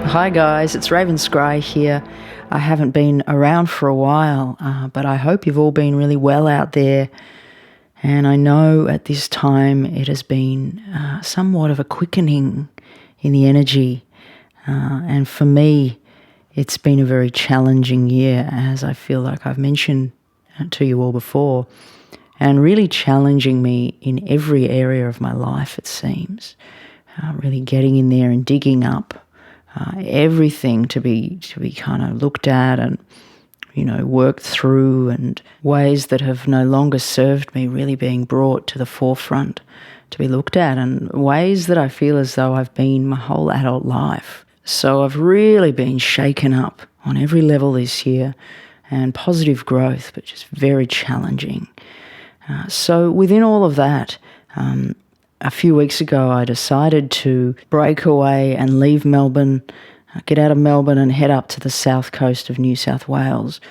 Hi guys, it's Raven Scry here. I haven't been around for a while, but I hope you've all been really well out there. And I know at this time it has been somewhat of a quickening in the energy. And for me, it's been a very challenging year, as I feel like I've mentioned to you all before, and really challenging me in every area of my life, it seems. Really getting in there and digging up everything to be kind of looked at and, worked through, and ways that have no longer served me really being brought to the forefront to be looked at, and ways that I feel as though I've been my whole adult life. So I've really been shaken up on every level this year, and positive growth, but just very challenging. So within all of that, a few weeks ago, I decided to break away and leave Melbourne, get out of Melbourne and head up to the south coast of New South Wales,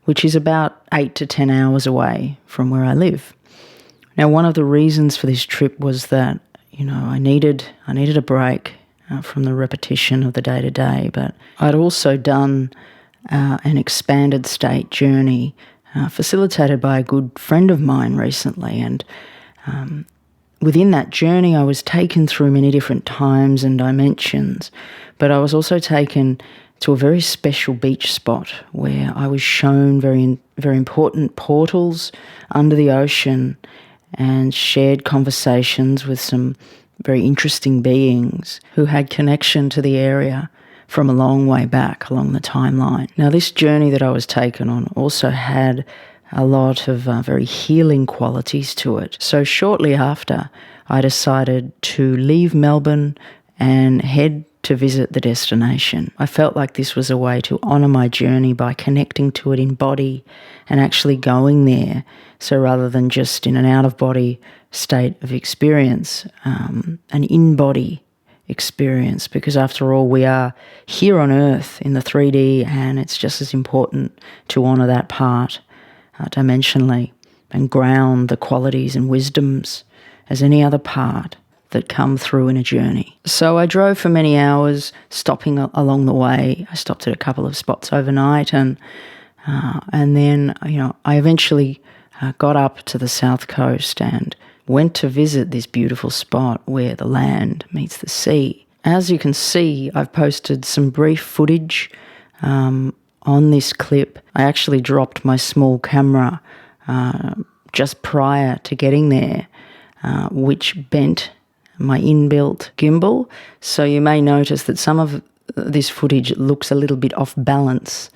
which is about 8 to 10 hours away from where I live. Now, one of the reasons for this trip was that, I needed a break from the repetition of the day-to-day, but I'd also done an expanded state journey facilitated by a good friend of mine recently, and within that journey, I was taken through many different times and dimensions, but I was also taken to a very special beach spot where I was shown very, very important portals under the ocean and shared conversations with some very interesting beings who had connection to the area from a long way back along the timeline. Now, this journey that I was taken on also had a lot of very healing qualities to it. So shortly after, I decided to leave Melbourne and head to visit the destination. I felt like this was a way to honour my journey by connecting to it in body and actually going there. So rather than just in an out-of-body state of experience, an in-body experience, because after all, we are here on Earth in the 3D, and it's just as important to honour that part dimensionally and ground the qualities and wisdoms as any other part that come through in a journey. So I drove for many hours, stopping along the way. I stopped at a couple of spots overnight, and then I eventually got up to the south coast and went to visit this beautiful spot where the land meets the sea. As you can see, I've posted some brief footage on this clip. I actually dropped my small camera just prior to getting there, which bent my inbuilt gimbal. So you may notice that some of this footage looks a little bit off balance.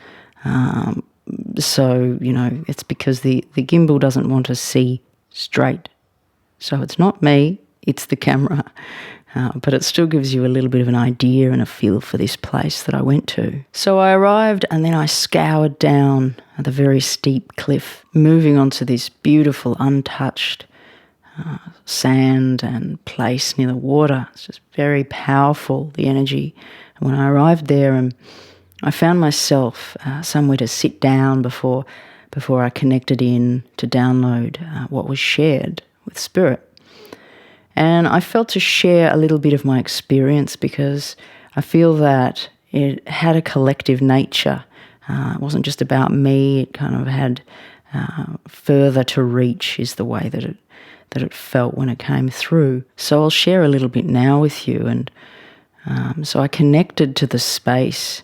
So, it's because the gimbal doesn't want to see straight. So it's not me, it's the camera. But it still gives you a little bit of an idea and a feel for this place that I went to. So I arrived, and then I scoured down the very steep cliff, moving onto this beautiful, untouched sand and place near the water. It's just very powerful, the energy. And when I arrived there, I found myself somewhere to sit down before I connected in to download what was shared with Spirit. And I felt to share a little bit of my experience because I feel that it had a collective nature. It wasn't just about me. It kind of had further to reach, is the way that it felt when it came through. So I'll share a little bit now with you. And so I connected to the space,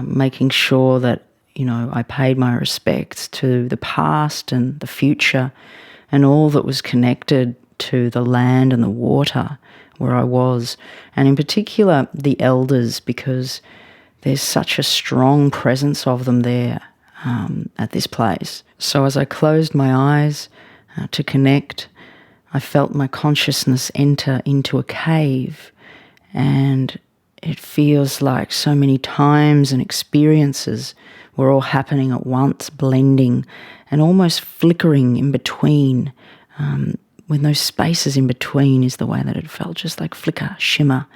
making sure that, I paid my respects to the past and the future and all that was connected to the land and the water where I was, and in particular the elders, because there's such a strong presence of them there at this place. So as I closed my eyes to connect, I felt my consciousness enter into a cave, and it feels like so many times and experiences were all happening at once, blending and almost flickering in between. When those spaces in between is the way that it felt, just like flicker, shimmer.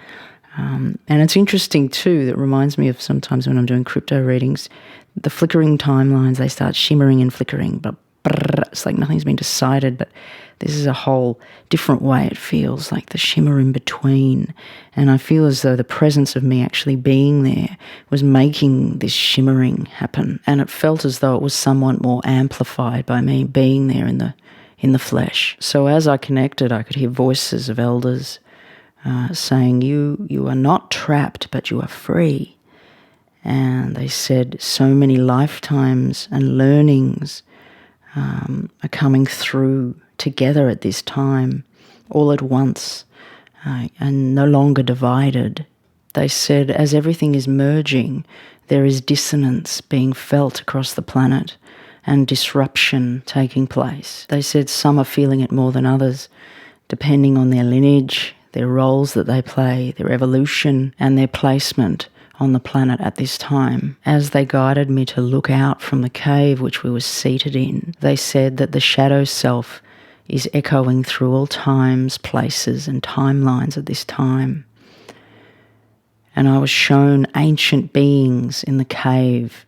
And it's interesting too, that reminds me of sometimes when I'm doing crypto readings, the flickering timelines, they start shimmering and flickering, but it's like nothing's been decided, but this is a whole different way it feels, like the shimmer in between. And I feel as though the presence of me actually being there was making this shimmering happen. And it felt as though it was somewhat more amplified by me being there in the flesh. So as I connected, I could hear voices of elders saying, you are not trapped, but you are free. And they said so many lifetimes and learnings are coming through together at this time, all at once, and no longer divided. They said as everything is merging, there is dissonance being felt across the planet and disruption taking place. They said some are feeling it more than others, depending on their lineage, their roles that they play, their evolution, and their placement on the planet at this time. As they guided me to look out from the cave which we were seated in, they said that the shadow self is echoing through all times, places, and timelines at this time. And I was shown ancient beings in the cave,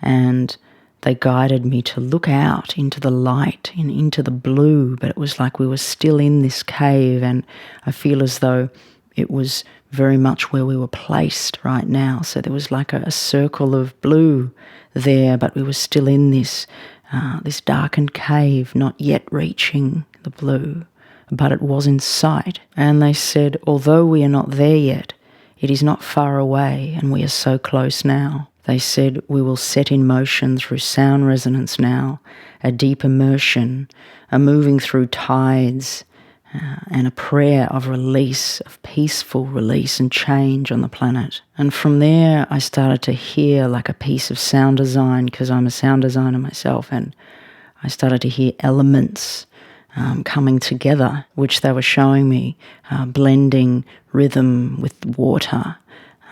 and they guided me to look out into the light and into the blue, but it was like we were still in this cave, and I feel as though it was very much where we were placed right now. So there was like a circle of blue there, but we were still in this darkened cave, not yet reaching the blue, but it was in sight. And they said, although we are not there yet, it is not far away, and we are so close now. They said, we will set in motion through sound resonance now, a deep immersion, a moving through tides, and a prayer of release, of peaceful release and change on the planet. And from there, I started to hear like a piece of sound design, because I'm a sound designer myself, and I started to hear elements coming together, which they were showing me, blending rhythm with water,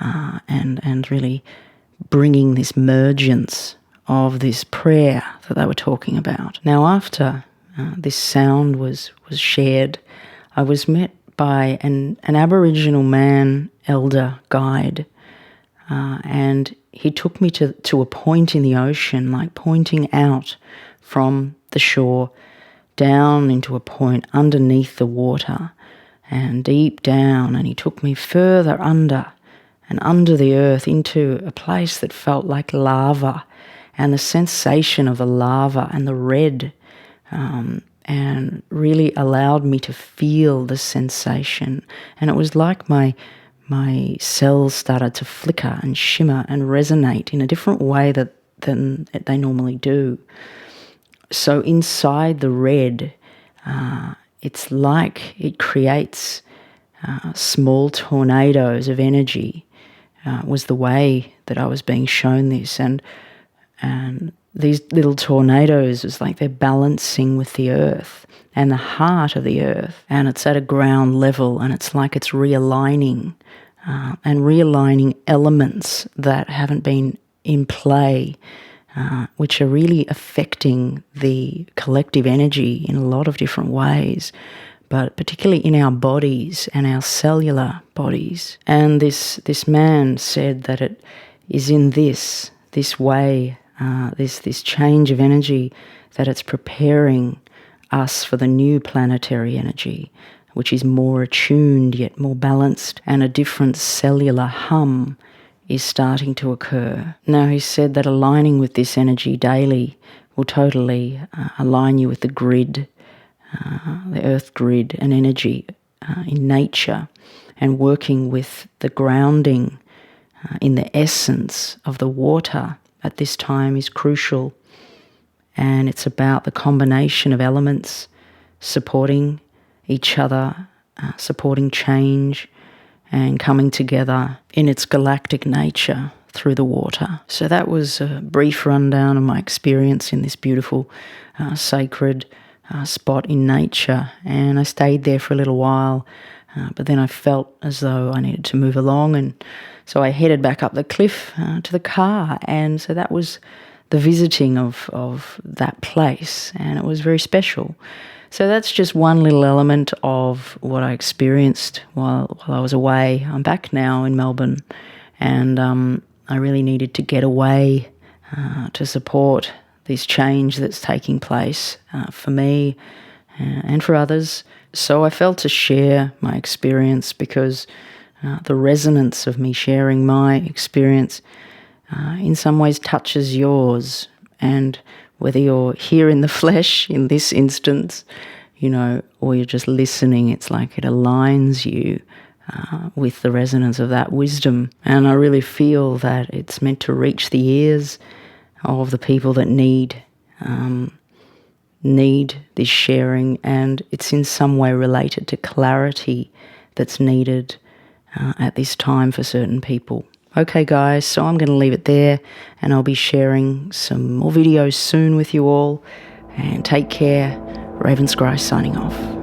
and really bringing this mergence of this prayer that they were talking about. Now, after this sound was shared, I was met by an Aboriginal man, elder, guide, and he took me to a point in the ocean, like pointing out from the shore down into a point underneath the water and deep down, and he took me further under and under the earth into a place that felt like lava, and the sensation of the lava and the red and really allowed me to feel the sensation. And it was like my cells started to flicker and shimmer and resonate in a different way than they normally do. So inside the red, it's like it creates small tornadoes of energy, was the way that I was being shown this. And these little tornadoes, it's like they're balancing with the earth and the heart of the earth, and it's at a ground level, and it's like it's realigning and realigning elements that haven't been in play, which are really affecting the collective energy in a lot of different ways, but particularly in our bodies and our cellular bodies. And this man said that it is in this way, this change of energy, that it's preparing us for the new planetary energy, which is more attuned yet more balanced, and a different cellular hum is starting to occur. Now, he said that aligning with this energy daily will totally align you with the grid, the earth grid and energy in nature, and working with the grounding in the essence of the water at this time is crucial. And it's about the combination of elements supporting each other, supporting change, and coming together in its galactic nature through the water. So that was a brief rundown of my experience in this beautiful, sacred spot in nature. And I stayed there for a little while, but then I felt as though I needed to move along, and so I headed back up the cliff to the car. And so that was the visiting of that place, and it was very special. So that's just one little element of what I experienced while I was away. I'm back now in Melbourne, and I really needed to get away to support this change that's taking place for me and for others. So I felt to share my experience because the resonance of me sharing my experience in some ways touches yours. And whether you're here in the flesh in this instance, or you're just listening, it's like it aligns you with the resonance of that wisdom. And I really feel that it's meant to reach the ears of the people that need this sharing, and it's in some way related to clarity that's needed at this time for certain people. Okay guys, so I'm going to leave it there, and I'll be sharing some more videos soon with you all, and take care. Raven Scry signing off.